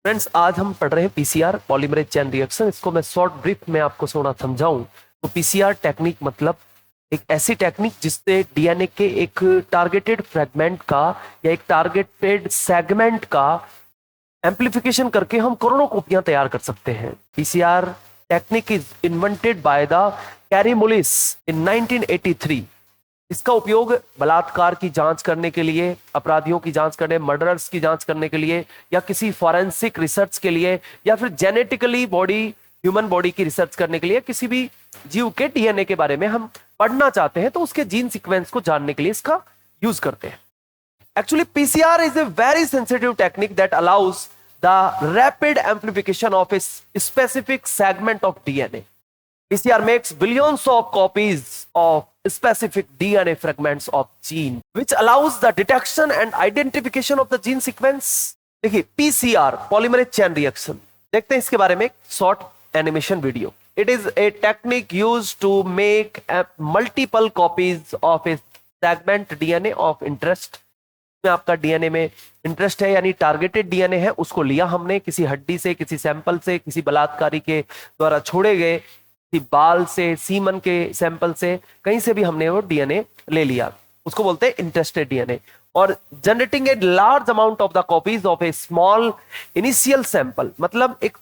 Friends, आज हम पढ़ रहे हैं पीसीआर पॉलीमरेज चेन रिएक्शन। इसको मैं शॉर्ट ब्रीफ में आपको थोड़ा समझाऊं तो पीसीआर टेक्निक मतलब एक ऐसी टेक्निक जिससे डीएनए के एक टारगेटेड फ्रेगमेंट का या एक टारगेटेड सेगमेंट का एम्प्लीफिकेशन करके हम करोड़ों कॉपियां तैयार कर सकते हैं। PCR technique is invented by the Kary Mullis in 1983। इसका उपयोग बलात्कार की जांच करने के लिए, अपराधियों की जांच करने, मर्डरर्स की जांच करने के लिए, या किसी फॉरेंसिक रिसर्च के लिए, या फिर जेनेटिकली ह्यूमन बॉडी की रिसर्च करने के लिए, किसी भी जीव के डीएनए के बारे में हम पढ़ना चाहते हैं तो उसके जीन सीक्वेंस को जानने के लिए इसका यूज करते हैं। Actually, PCR is a very sensitive technique that allows the rapid amplification of a specific segment of DNA. PCR makes billions of copies of specific DNA fragments of gene, which allows the detection and identification of the gene sequence. देखिए, PCR polymerase chain reaction देखते हैं इसके बारे में एक short animation video. It is a technique used to make multiple copies of a segment DNA of interest। में आपका DNA में इंटरेस्ट है यानी टारगेटेड डीएनए है, उसको लिया हमने किसी हड्डी से, किसी सैंपल से, किसी बलात्कारी के द्वारा छोड़े गए किसी बाल से, सीमन के सैंपल से, कहीं से भी हमने वो डीएनए ले लिया, उसको बोलते हैं इंटरेस्टेड डीएनए। और generating a large amount of the copies of A small initial sample, मतलब एक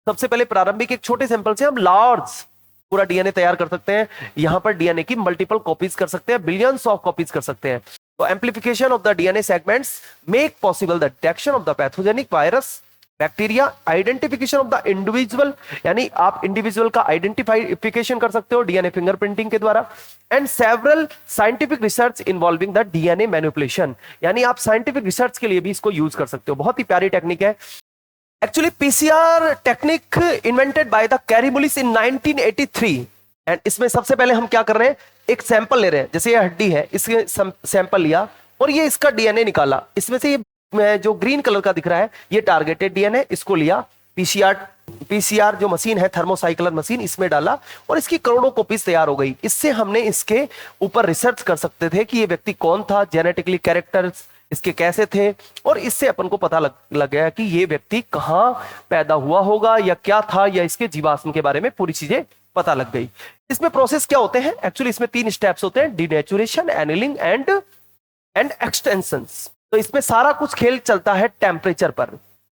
सबसे पहले प्रारंभिक एक छोटे सैंपल से हम लार्ज पूरा डीएनए तैयार कर सकते हैं। यहां पर डीएनए की मल्टीपल कॉपीज कर सकते हैं, बिलियंस ऑफ कॉपीज कर सकते हैं। तो amplification of the DNA segments make possible the detection of the pathogenic virus, bacteria, identification of the individual, यानी आप इंडिविजुअल का आइडेंटिफिकेशन कर सकते हो डीएनए फिंगरप्रिंटिंग के द्वारा, and several scientific research involving the DNA manipulation, यानी आप साइंटिफिक रिसर्च के लिए भी इसको यूज कर सकते हो। बहुत ही प्यारी टेक्निक है। Actually PCR technique invented by the Kary Mullis in 1983। And इसमें सबसे पहले हम क्या कर रहे हैं, एक सैंपल ले रहे हैं, जैसे ये हड्डी है, इसके सैंपल लिया और ये इसका डीएनए निकाला। इसमें से ये जो ग्रीन कलर का दिख रहा है ये टारगेटेड डीएनए, इसको लिया, पीसीआर जो मशीन है, थर्मोसाइक्लर मशीन, इसमें डाला और इसकी करोड़ों कॉपीज तैयार हो गई। इससे हमने इसके ऊपर रिसर्च कर सकते थे कि ये व्यक्ति कौन था, जेनेटिकली कैरेक्टर्स इसके कैसे थे, और इससे अपन को पता लग गया कि ये व्यक्ति कहां पैदा हुआ होगा या क्या था, या इसके जीवाश्म के बारे में पूरी चीजें पता लग गई। इसमें प्रोसेस क्या होते हैं, एक्चुअली इसमें 3 स्टेप्स होते हैं, डिनेचुरेशन, एनिलिंग एंड एक्सटेंशन। तो इसमें सारा कुछ खेल चलता है टेम्परेचर पर।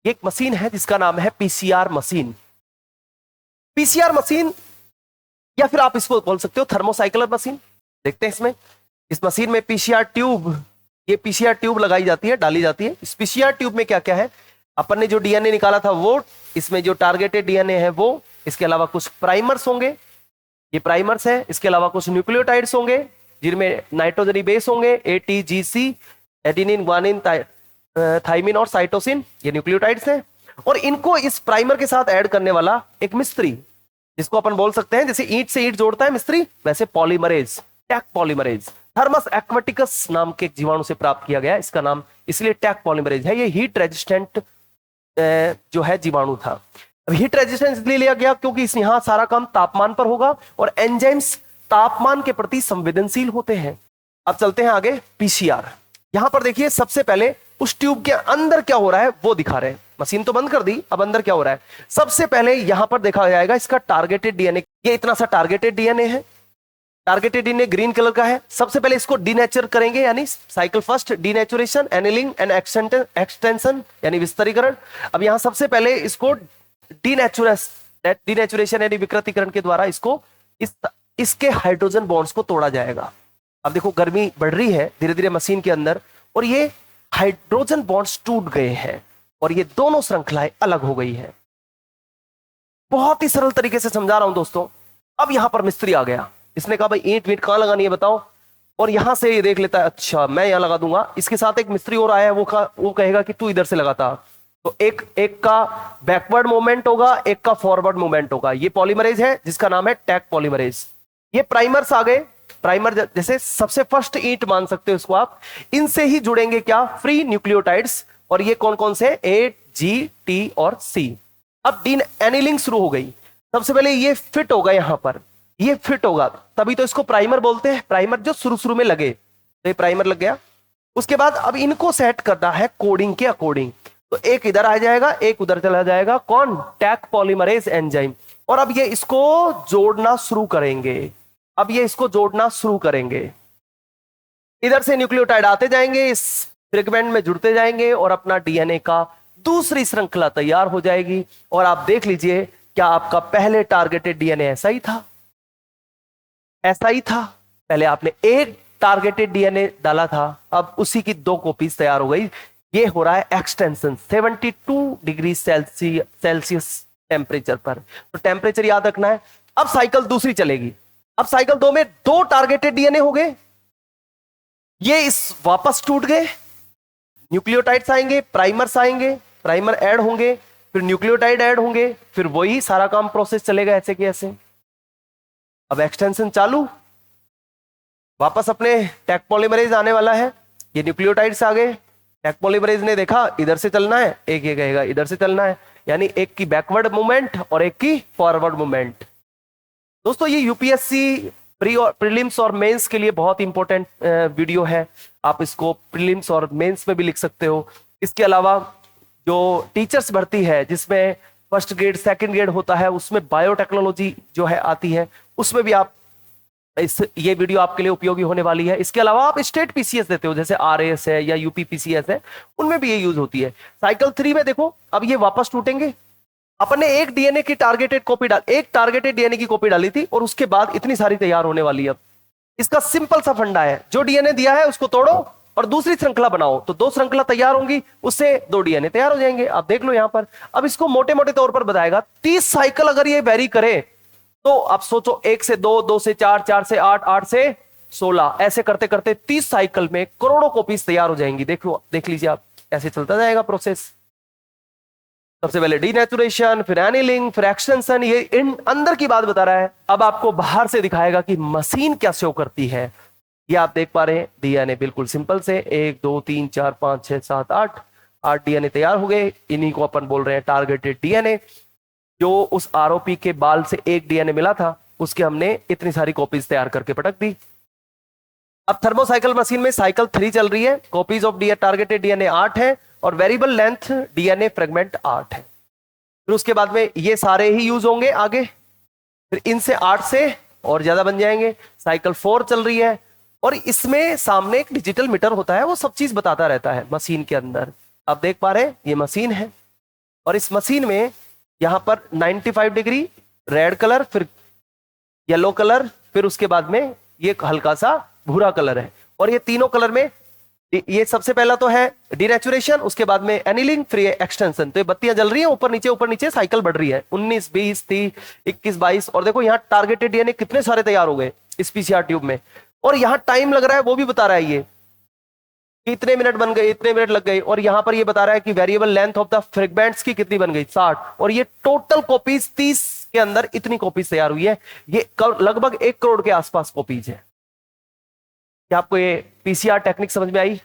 एक मशीन है जिसका नाम है पीसीआर मशीन। पीसीआर मशीन या फिर आप इसको बोल सकते हो थर्मोसाइक्लर मशीन। देखते हैं इसमें, इस मशीन में पीसीआर ट्यूब, ये पीसीआर ट्यूब लगाई जाती है, डाली जाती है। इस पीसीआर ट्यूब में क्या क्या है, अपन ने जो डीएनए निकाला था वो, इसमें जो टारगेटेड डीएनए है वो, इसके अलावा कुछ प्राइमर्स होंगे, ये प्राइमर्स है, इसके अलावा कुछ न्यूक्लियोटाइड्स होंगे जिनमें नाइट्रोजनी बेस होंगे, एटीजीसी, एडेनिन, ग्वानिन, थाइमिन और साइटोसिन, ये न्यूक्लियोटाइड्स हैं। और इनको इस प्राइमर के साथ ऐड करने वाला एक मिस्त्री, जिसको अपन बोल सकते हैं, जैसे ईंट से ईंट जोड़ता है मिस्त्री, वैसे polymerase, Taq polymerase, thermos aquaticus नाम के एक जीवाणु से प्राप्त किया गया, इसका नाम इसलिए टैक पॉलीमरेज है। ये हीट रेजिस्टेंट जो है जीवाणु था। अब हीट रेजिस्टेंस इसलिए लिया गया क्योंकि इस यहां सारा काम तापमान पर होगा और एंजाइम्स तापमान के प्रति संवेदनशील होते हैं। अब चलते हैं आगे, पीसीआर। यहां पर देखिए, सबसे पहले उस ट्यूब के अंदर क्या हो रहा है वो दिखा रहे हैं। मशीन तो बंद कर दी, अब अंदर क्या हो रहा है, सबसे पहले यहां पर देखा जाएगा इसका टारगेटेड डीएनए। ये इतना सा टारगेटेड डीएनए है, टारगेटेड डीएनए ग्रीन कलर का है। सबसे पहले इसको डीनेचर करेंगे, यानी cycle first, denaturation, annealing and extension यानी विस्तारीकरण। अब यहां सबसे पहले इसको डीनेचुरेशन यानी विकृतीकरण के द्वारा इसको इसके हाइड्रोजन बॉन्ड्स को तोड़ा जाएगा। अब देखो, गर्मी बढ़ रही है धीरे धीरे मशीन के अंदर और ये हाइड्रोजन बॉन्ड्स टूट गए हैं और ये दोनों श्रृंखलाएं अलग हो गई है। बहुत ही सरल तरीके से समझा रहा हूं दोस्तों। अब यहां पर मिस्त्री आ गया, इसने कहा भाई ईंट वींट कहां लगानी है बताओ, और यहां से ये देख लेता है, अच्छा मैं यहां लगा दूंगा। इसके साथ एक मिस्त्री और आया है, वो कहेगा कि तू इधर से लगाता। तो एक का बैकवर्ड मूवमेंट होगा, एक का फॉरवर्ड मूवमेंट होगा। ये पॉलीमरेज है जिसका नाम है टैक पॉलीमरेज। ये प्राइमर्स आ गए, प्राइमर जैसे सबसे फर्स्ट ईंट मान सकते हो इसको आप। इनसे ही जुड़ेंगे क्या, फ्री न्यूक्लियोटाइड्स, और ये कौन कौन से, ए, जी, टी और सी। अब एनिलिंग शुरू हो गई। सबसे पहले ये फिट होगा, यहां पर ये फिट होगा, तभी तो इसको प्राइमर बोलते हैं। प्राइमर जो शुरू में लगे, तो ये प्राइमर लग गया। उसके बाद अब इनको सेट करना है कोडिंग के अकॉर्डिंग। तो एक इधर आ जाएगा, एक उधर चला जाएगा, कौन, टैक पॉलीमरेज एंजाइम। और अब ये इसको जोड़ना शुरू करेंगे, अब ये इसको जोड़ना शुरू करेंगे, इधर से न्यूक्लियोटाइड आते जाएंगे, इस फ्रेगमेंट में जुड़ते जाएंगे और अपना डीएनए का दूसरी श्रृंखला तैयार हो जाएगी। और आप देख लीजिए, क्या आपका पहले टारगेटेड डीएनए ऐसा ही था, ऐसा ही था। पहले आपने एक टारगेटेड डीएनए डाला था, अब उसी की 2 कॉपीज तैयार हो गई। ये हो रहा है एक्सटेंशन 72 डिग्री सेल्सियस टेम्परेचर पर। तो टेम्परेचर याद रखना है। अब साइकिल दूसरी चलेगी, अब साइकिल 2 में 2 टारगेटेड डीएनए हो गए, ये इस वापस टूट गए, न्यूक्लियोटाइड्स आएंगे, प्राइमर्स आएंगे, प्राइमर ऐड होंगे, फिर न्यूक्लियोटाइड ऐड होंगे, फिर वही सारा काम प्रोसेस चलेगा ऐसे कि ऐसे। अब एक्सटेंशन चालू, वापस अपने टैक पॉलीमरेज आने वाला है, ये न्यूक्लियोटाइड्स आ गए, टैक पॉलीमरेज ने देखा इधर से चलना है, एक ये कहेगा इधर से चलना है, यानी एक की बैकवर्ड मूवमेंट और एक की फॉरवर्ड मूवमेंट। दोस्तों ये यूपीएससी प्रीलिम्स और मेंस के लिए बहुत इंपॉर्टेंट वीडियो है, आप इसको प्रीलिम्स और मेंस में भी लिख सकते हो। इसके अलावा जो टीचर्स भर्ती है जिसमें फर्स्ट ग्रेड सेकंड ग्रेड होता है, उसमें बायोटेक्नोलॉजी जो है आती है, उसमें भी आप ये वीडियो आपके लिए उपयोगी होने वाली है। इसके अलावा आप स्टेट पीसीएस देते हो, जैसे आरएएस है या यूपी पीसीएस है, उनमें भी ये यूज होती है। साइकिल 3 में देखो, अब ये वापस टूटेंगे। अपने एक डीएनए की टारगेटेड कॉपी एक टारगेटेड डीएनए की कॉपी डाली थी और उसके बाद इतनी सारी तैयार होने वाली है। अब इसका सिंपल सा फंडा है, जो डीएनए दिया है उसको तोड़ो और दूसरी श्रृंखला बनाओ, तो 2 श्रृंखला तैयार होंगी, उससे 2 डीएनए तैयार हो जाएंगे। आप देख लो यहां पर। अब इसको मोटे मोटे तौर पर बताएगा, 30 साइकिल अगर ये वेरी करे तो आप सोचो, 1 से 2, 2 से 4, 4 से 8, 8 से 16, ऐसे करते करते 30 साइकिल में करोड़ों कॉपीज तैयार हो जाएंगी। देखो, देख लीजिए आप, ऐसे चलता जाएगा प्रोसेस। सबसे पहले डीनेचुरेशन, फिर एनिलिंग, फिर एक्सटेंशन, ये इन अंदर की बात बता रहा है। अब आपको बाहर से दिखाएगा कि मशीन क्या शो करती है। ये आप देख पा रहे हैं, डीएनए बिल्कुल सिंपल से 1 2 3 4 5 6 7 8 डीएनए तैयार हो गए। इन्हीं को अपन बोल रहे हैं टारगेटेड डीएनए। जो उस आरओपी के बाल से एक डीएनए मिला था, उसके हमने इतनी सारी कॉपीज तैयार करके पटक दी। अब थर्मोसाइकिल मशीन में साइकिल 3 चल रही है, कॉपीज ऑफ टारगेटेड डीएनए 8 है और वेरिएबल लेंथ डीएनए फ्रेगमेंट 8 है। फिर उसके बाद में ये सारे ही यूज होंगे आगे, फिर इनसे 8 से और ज्यादा बन जाएंगे। साइकिल 4 चल रही है और इसमें सामने एक डिजिटल मीटर होता है, वो सब चीज बताता रहता है मशीन के अंदर। आप देख पा रहे हैं, ये मशीन है और इस मशीन में यहां पर 95 डिग्री रेड कलर, फिर येलो कलर, फिर उसके बाद में ये हल्का सा भूरा कलर है। और ये तीनों कलर में, ये सबसे पहला तो है डिनेचुरेशन, उसके बाद में एनिलिंग, फिर ये एक्सटेंशन। तो ये बत्तियां जल रही हैं ऊपर नीचे साइकिल बढ़ रही है, 19 20 30 21 22। और देखो यहाँ टारगेटेड डीएनए कितने सारे तैयार हो गए इस पीसीआर ट्यूब में। और यहाँ टाइम लग रहा है, वो भी बता रहा है ये इतने मिनट बन गए, इतने मिनट लग गए। और यहां पर ये बता रहा है कि variable length of the fragments की कितनी बन गई, 60। और ये टोटल कॉपीज 30 के अंदर इतनी कॉपीज तैयार हुई है। ये लगभग 1 करोड़ के आसपास कॉपीज है। क्या आपको ये पीसीआर टेक्निक समझ में आई?